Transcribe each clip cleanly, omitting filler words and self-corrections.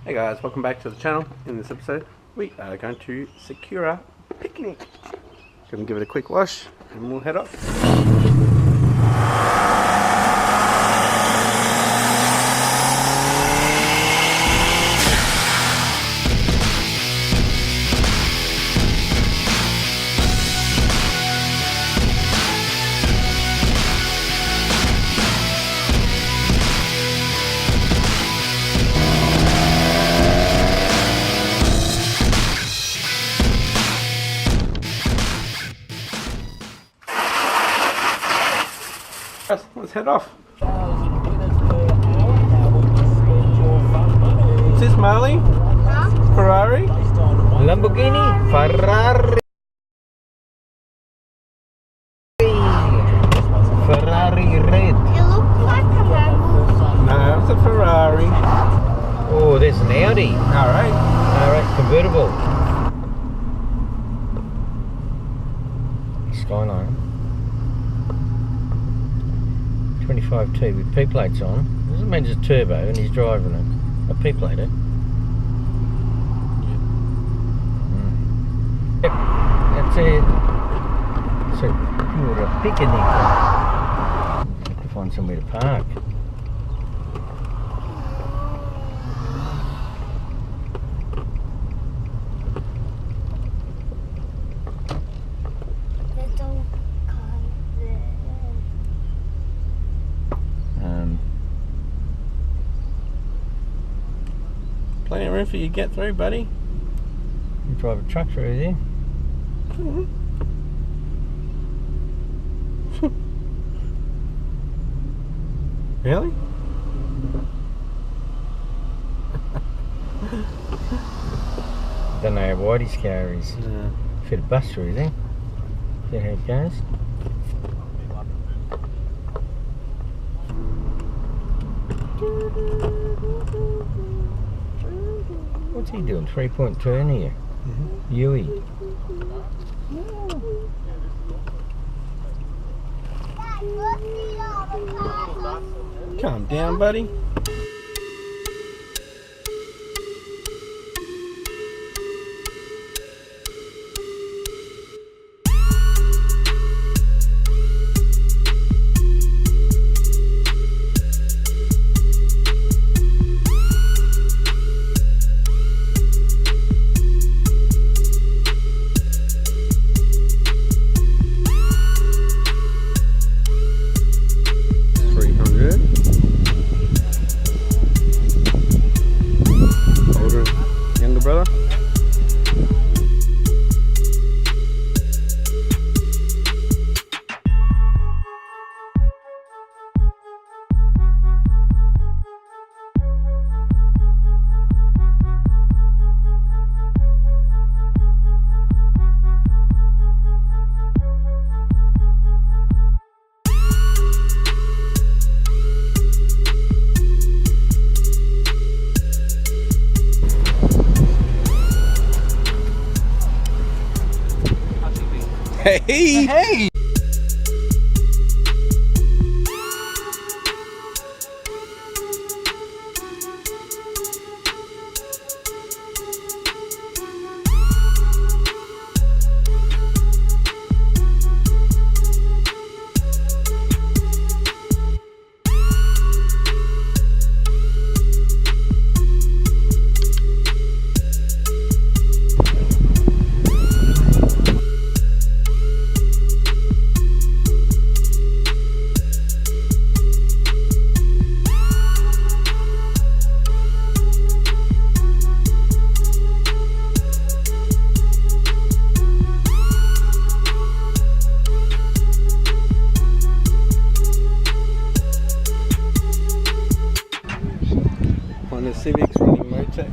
Hey guys, welcome back to the channel. In this episode, we are going to Sakura Picnic. Gonna give it a quick wash and we'll head off. Let's head off. Is this Marley? Huh? Ferrari? Lamborghini? Ferrari? Ferrari red. It looks like a Lambo. No, it's a Ferrari. Oh, there's an Audi. Alright. Alright, convertible. Skyline. 25T with P plates on. Doesn't mean it's a turbo and he's driving it. A P plate, eh? Yep, that's it. Sakura Picnic. Have to find somewhere to park. There's no car there. Plenty of room for you to get through, buddy. You drive a truck through there. Really? Don't know how wide his car is. Yeah. Fit a bus through there. See how it goes. What's he doing? 3-point turn here. Yui. Calm down, buddy. Younger brother? Hey! Hey! Honda Civics running Motec.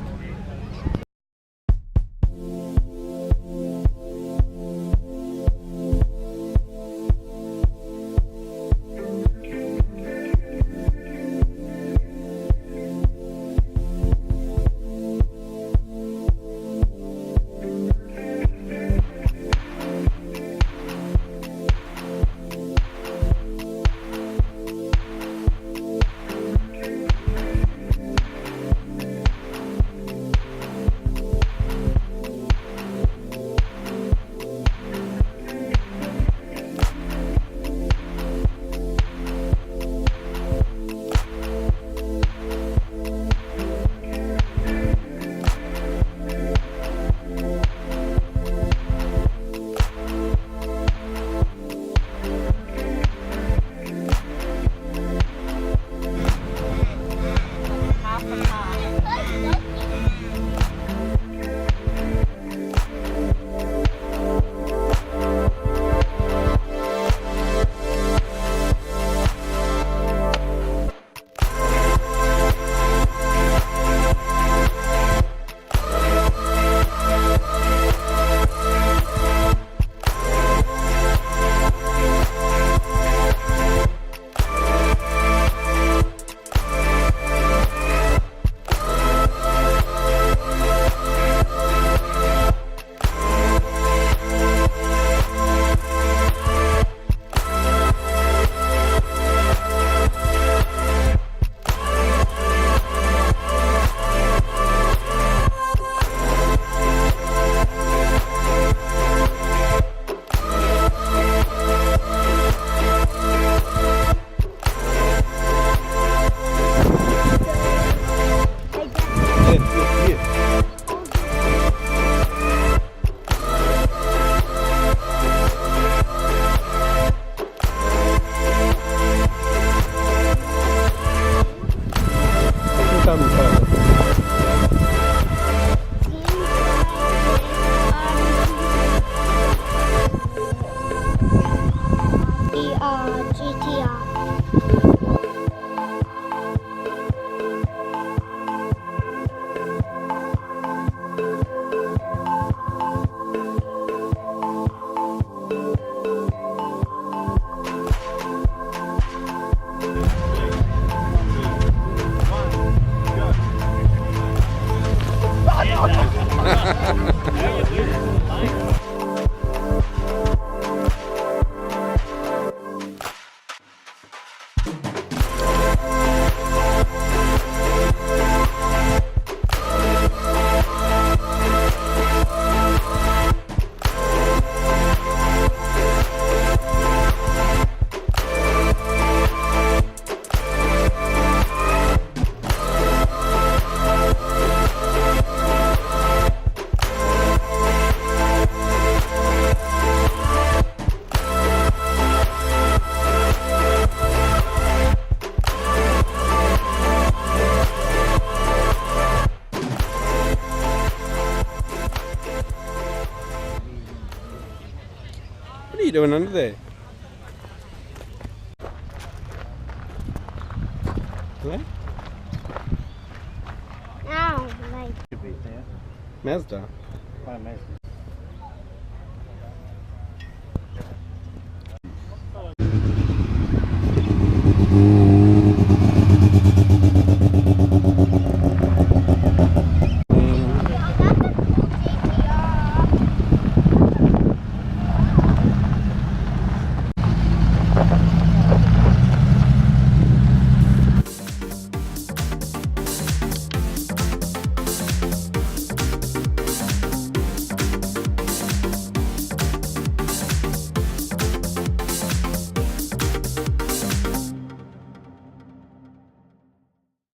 GTR. What are you doing under there? Hello? Now, like. Mazda. Mazda.